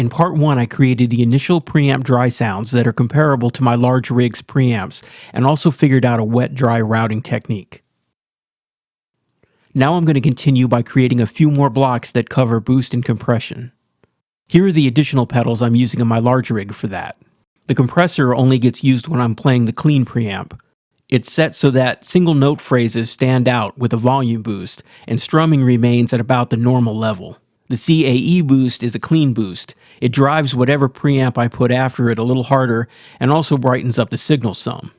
In part 1, I created the initial preamp dry sounds that are comparable to my large rig's preamps, and also figured out a wet-dry routing technique. Now I'm going to continue by creating a few more blocks that cover boost and compression. Here are the additional pedals I'm using in my large rig for that. The compressor only gets used when I'm playing the clean preamp. It's set so that single note phrases stand out with a volume boost, and strumming remains at about the normal level. The CAE boost is a clean boost. It drives whatever preamp I put after it a little harder and also brightens up the signal some.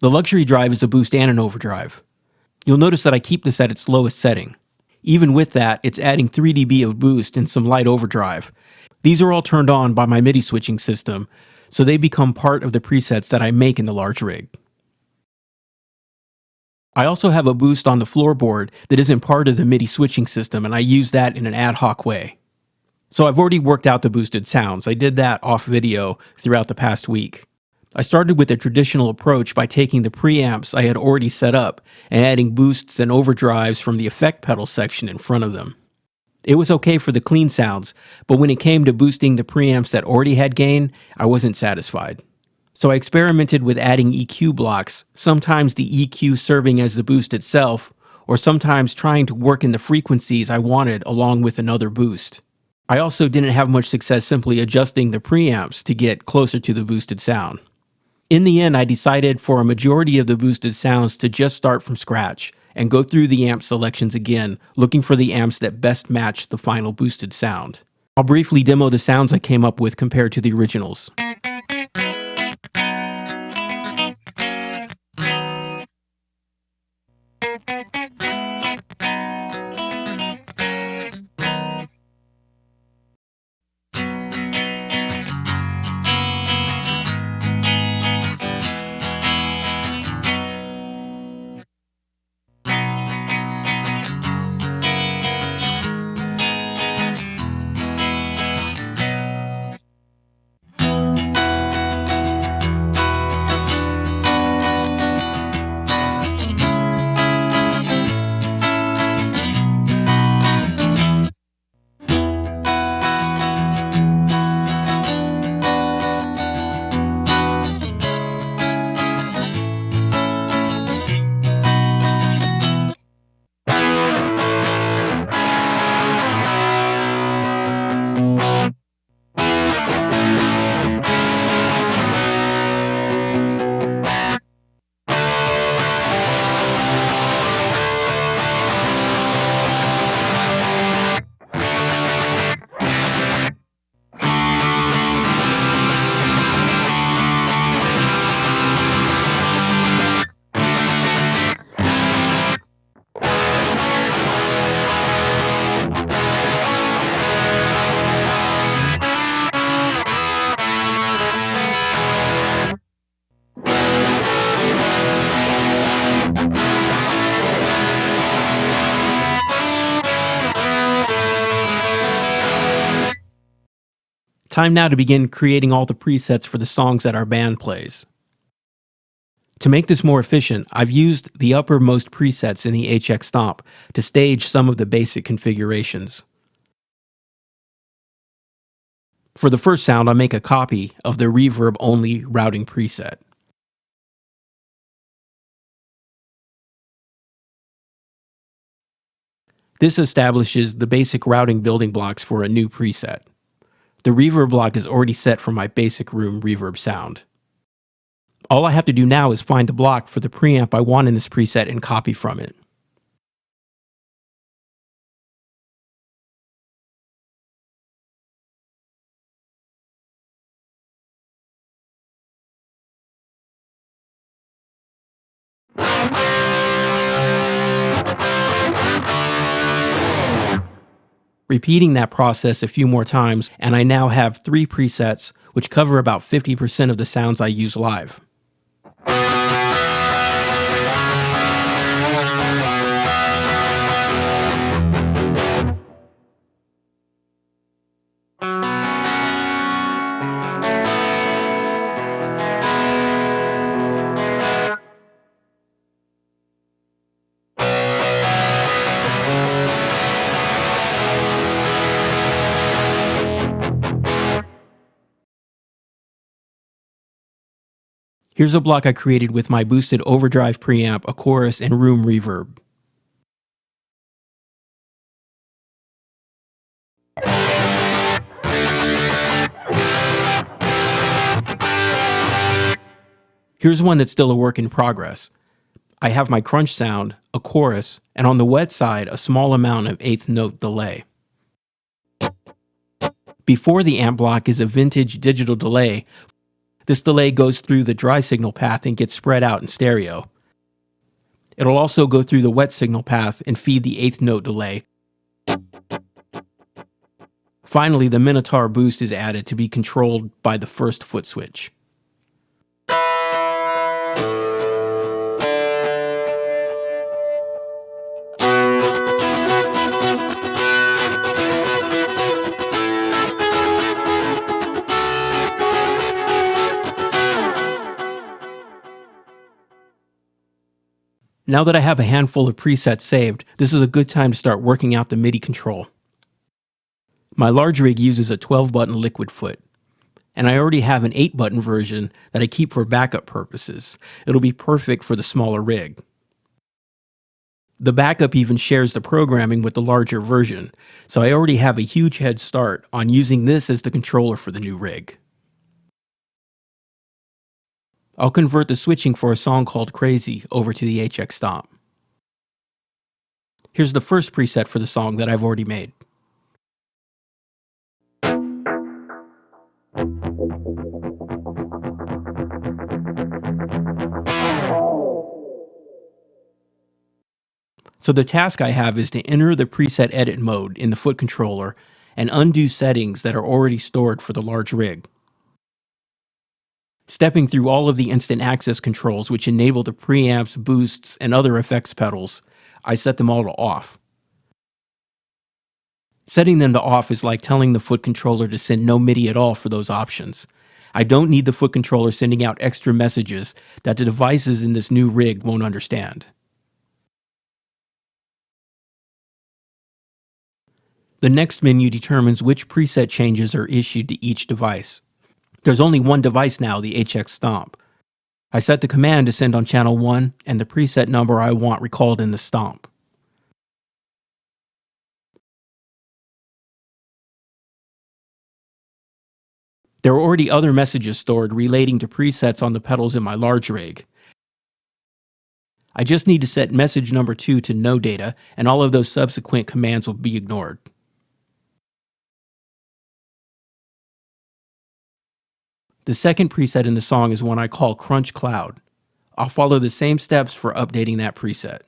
The luxury drive is a boost and an overdrive. You'll notice that I keep this at its lowest setting. Even with that, it's adding 3 dB of boost and some light overdrive. These are all turned on by my MIDI switching system, so they become part of the presets that I make in the large rig. I also have a boost on the floorboard that isn't part of the MIDI switching system, and I use that in an ad hoc way. So I've already worked out the boosted sounds. I did that off video throughout the past week. I started with a traditional approach by taking the preamps I had already set up and adding boosts and overdrives from the effect pedal section in front of them. It was okay for the clean sounds, but when it came to boosting the preamps that already had gain, I wasn't satisfied. So I experimented with adding EQ blocks, sometimes the EQ serving as the boost itself, or sometimes trying to work in the frequencies I wanted along with another boost. I also didn't have much success simply adjusting the preamps to get closer to the boosted sound. In the end, I decided for a majority of the boosted sounds to just start from scratch and go through the amp selections again, looking for the amps that best match the final boosted sound. I'll briefly demo the sounds I came up with compared to the originals. Time now to begin creating all the presets for the songs that our band plays. To make this more efficient, I've used the uppermost presets in the HX Stomp to stage some of the basic configurations. For the first sound, I'll make a copy of the reverb-only routing preset. This establishes the basic routing building blocks for a new preset. The reverb block is already set for my basic room reverb sound. All I have to do now is find the block for the preamp I want in this preset and copy from it. Repeating that process a few more times, and I now have 3 presets, which cover about 50% of the sounds I use live. Here's a block I created with my boosted overdrive preamp, a chorus, and room reverb. Here's one that's still a work in progress. I have my crunch sound, a chorus, and on the wet side, a small amount of eighth note delay. Before the amp block is a vintage digital delay. This delay goes through the dry signal path and gets spread out in stereo. It'll also go through the wet signal path and feed the eighth note delay. Finally, the Minotaur boost is added to be controlled by the first foot switch. Now that I have a handful of presets saved, this is a good time to start working out the MIDI control. My large rig uses a 12-button liquid foot, and I already have an 8-button version that I keep for backup purposes. It'll be perfect for the smaller rig. The backup even shares the programming with the larger version, so I already have a huge head start on using this as the controller for the new rig. I'll convert the switching for a song called Crazy over to the HX Stomp. Here's the first preset for the song that I've already made. So the task I have is to enter the preset edit mode in the foot controller and undo settings that are already stored for the large rig. Stepping through all of the instant access controls which enable the preamps, boosts, and other effects pedals, I set them all to off. Setting them to off is like telling the foot controller to send no MIDI at all for those options. I don't need the foot controller sending out extra messages that the devices in this new rig won't understand. The next menu determines which preset changes are issued to each device. There's only one device now, the HX Stomp. I set the command to send on channel 1 and the preset number I want recalled in the stomp. There are already other messages stored relating to presets on the pedals in my large rig. I just need to set message number 2 to no data, and all of those subsequent commands will be ignored. The second preset in the song is one I call Crunch Cloud. I'll follow the same steps for updating that preset.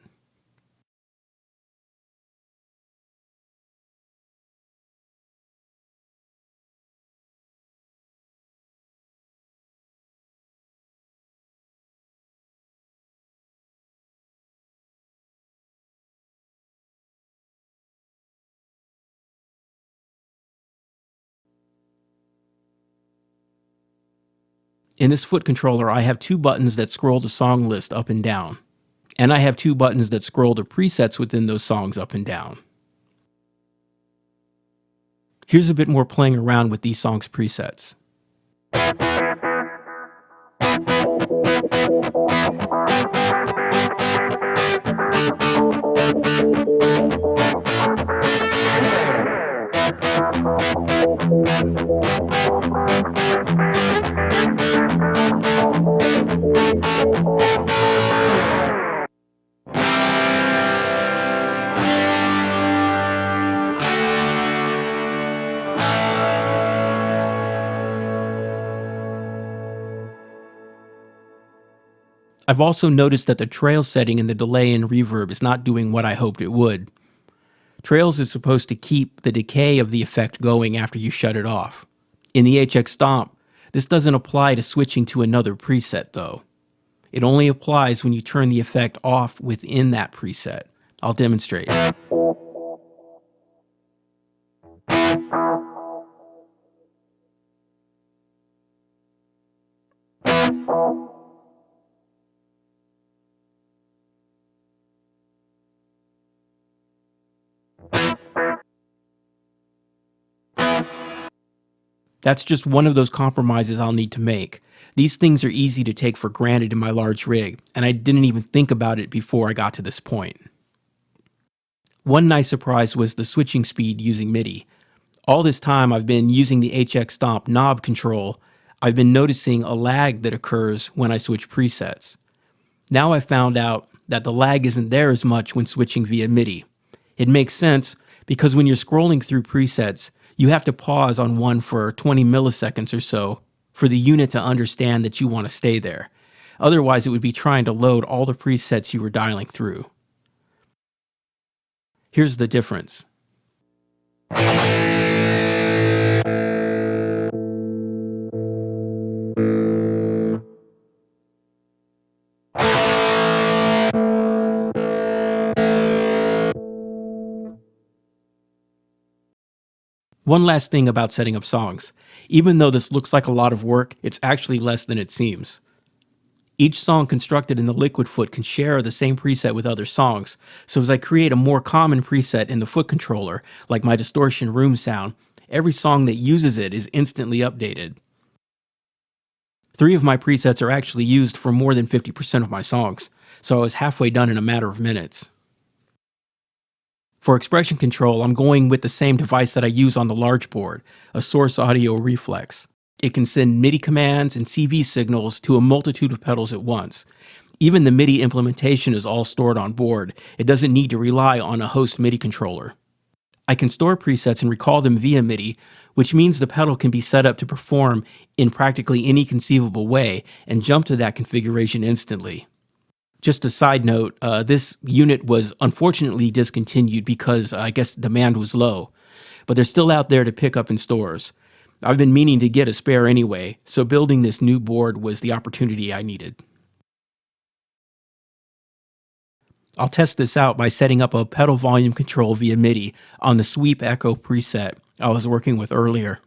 In this foot controller, I have 2 buttons that scroll the song list up and down, and I have 2 buttons that scroll the presets within those songs up and down. Here's a bit more playing around with these songs' presets. I've also noticed that the trail setting in the delay and reverb is not doing what I hoped it would. Trails is supposed to keep the decay of the effect going after you shut it off. In the HX Stomp, this doesn't apply to switching to another preset though. It only applies when you turn the effect off within that preset. I'll demonstrate. That's just one of those compromises I'll need to make. These things are easy to take for granted in my large rig, and I didn't even think about it before I got to this point. One nice surprise was the switching speed using MIDI. All this time I've been using the HX Stomp knob control, I've been noticing a lag that occurs when I switch presets. Now I've found out that the lag isn't there as much when switching via MIDI. It makes sense because when you're scrolling through presets, you have to pause on one for 20 milliseconds or so for the unit to understand that you want to stay there. Otherwise, it would be trying to load all the presets you were dialing through. Here's the difference. One last thing about setting up songs. Even though this looks like a lot of work, it's actually less than it seems. Each song constructed in the Liquid Foot can share the same preset with other songs, so as I create a more common preset in the Foot controller, like my distortion room sound, every song that uses it is instantly updated. 3 of my presets are actually used for more than 50% of my songs, so I was halfway done in a matter of minutes. For expression control, I'm going with the same device that I use on the large board, a Source Audio Reflex. It can send MIDI commands and CV signals to a multitude of pedals at once. Even the MIDI implementation is all stored on board. It doesn't need to rely on a host MIDI controller. I can store presets and recall them via MIDI, which means the pedal can be set up to perform in practically any conceivable way and jump to that configuration instantly. Just a side note, this unit was unfortunately discontinued because I guess demand was low, but they're still out there to pick up in stores. I've been meaning to get a spare anyway, so building this new board was the opportunity I needed. I'll test this out by setting up a pedal volume control via MIDI on the Sweep Echo preset I was working with earlier.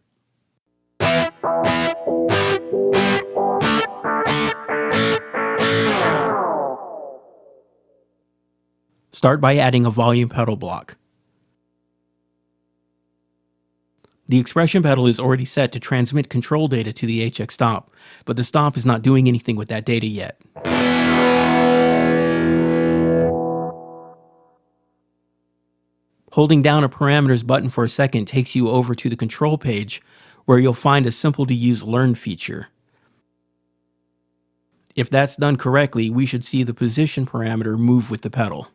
Start by adding a volume pedal block. The expression pedal is already set to transmit control data to the HX Stomp, but the Stomp is not doing anything with that data yet. Holding down a parameters button for a second takes you over to the control page, where you'll find a simple to use Learn feature. If that's done correctly, we should see the position parameter move with the pedal.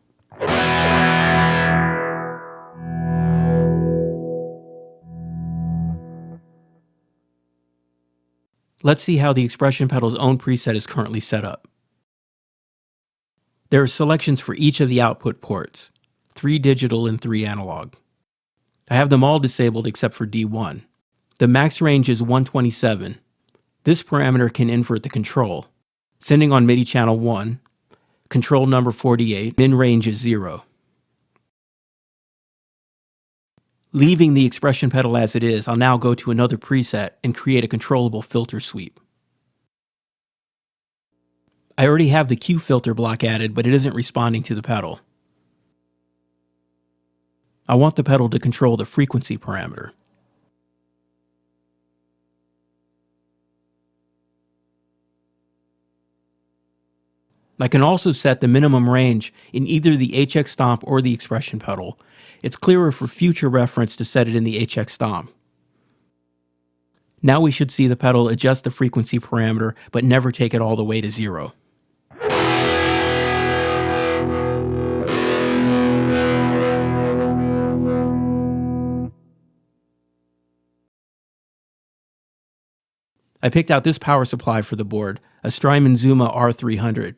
Let's see how the expression pedal's own preset is currently set up. There are selections for each of the output ports, 3 digital and 3 analog. I have them all disabled except for D1. The max range is 127. This parameter can invert the control. Sending on MIDI channel 1, control number 48, min range is 0. Leaving the expression pedal as it is, I'll now go to another preset and create a controllable filter sweep. I already have the Q filter block added, but it isn't responding to the pedal. I want the pedal to control the frequency parameter. I can also set the minimum range in either the HX Stomp or the expression pedal. It's clearer for future reference to set it in the HX Stomp. Now we should see the pedal adjust the frequency parameter, but never take it all the way to 0. I picked out this power supply for the board, a Strymon Zuma R300.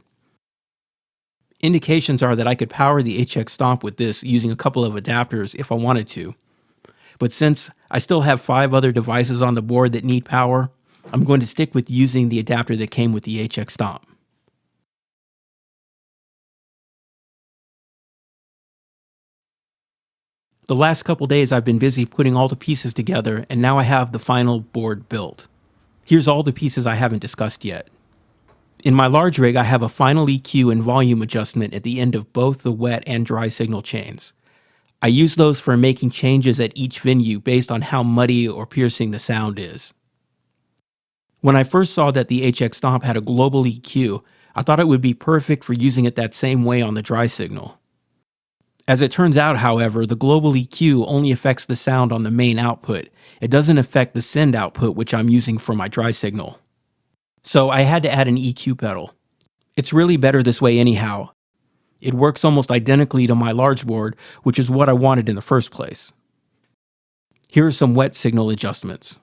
Indications are that I could power the HX Stomp with this using a couple of adapters if I wanted to. But since I still have 5 other devices on the board that need power, I'm going to stick with using the adapter that came with the HX Stomp. The last couple days I've been busy putting all the pieces together, and now I have the final board built. Here's all the pieces I haven't discussed yet. In my large rig, I have a final EQ and volume adjustment at the end of both the wet and dry signal chains. I use those for making changes at each venue based on how muddy or piercing the sound is. When I first saw that the HX Stomp had a global EQ, I thought it would be perfect for using it that same way on the dry signal. As it turns out, however, the global EQ only affects the sound on the main output. It doesn't affect the send output, which I'm using for my dry signal. So I had to add an EQ pedal. It's really better this way anyhow. It works almost identically to my large board, which is what I wanted in the first place. Here are some wet signal adjustments.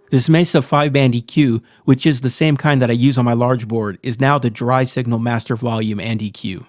This Mesa 5-band EQ, which is the same kind that I use on my large board, is now the dry signal master volume and EQ.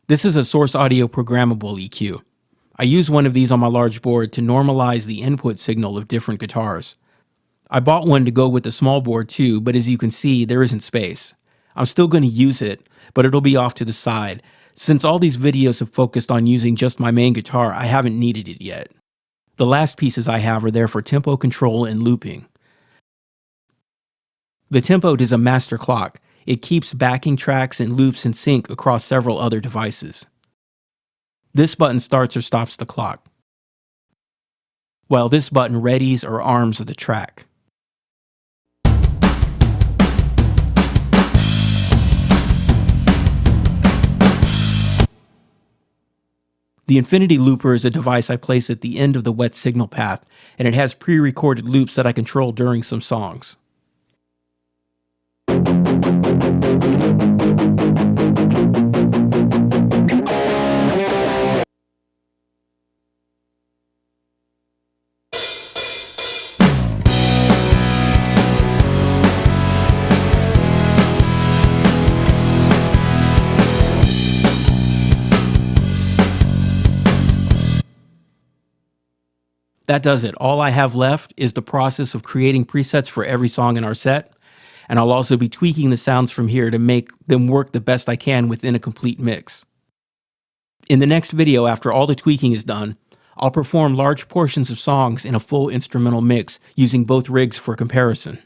This is a source audio programmable EQ. I use one of these on my large board to normalize the input signal of different guitars. I bought one to go with the small board too, but as you can see, there isn't space. I'm still going to use it, but it'll be off to the side. Since all these videos have focused on using just my main guitar, I haven't needed it yet. The last pieces I have are there for tempo control and looping. The tempo is a master clock. It keeps backing tracks and loops in sync across several other devices. This button starts or stops the clock, while this button readies or arms the track. The Infinity Looper is a device I place at the end of the wet signal path, and it has pre-recorded loops that I control during some songs. That does it. All I have left is the process of creating presets for every song in our set, and I'll also be tweaking the sounds from here to make them work the best I can within a complete mix. In the next video, after all the tweaking is done, I'll perform large portions of songs in a full instrumental mix using both rigs for comparison.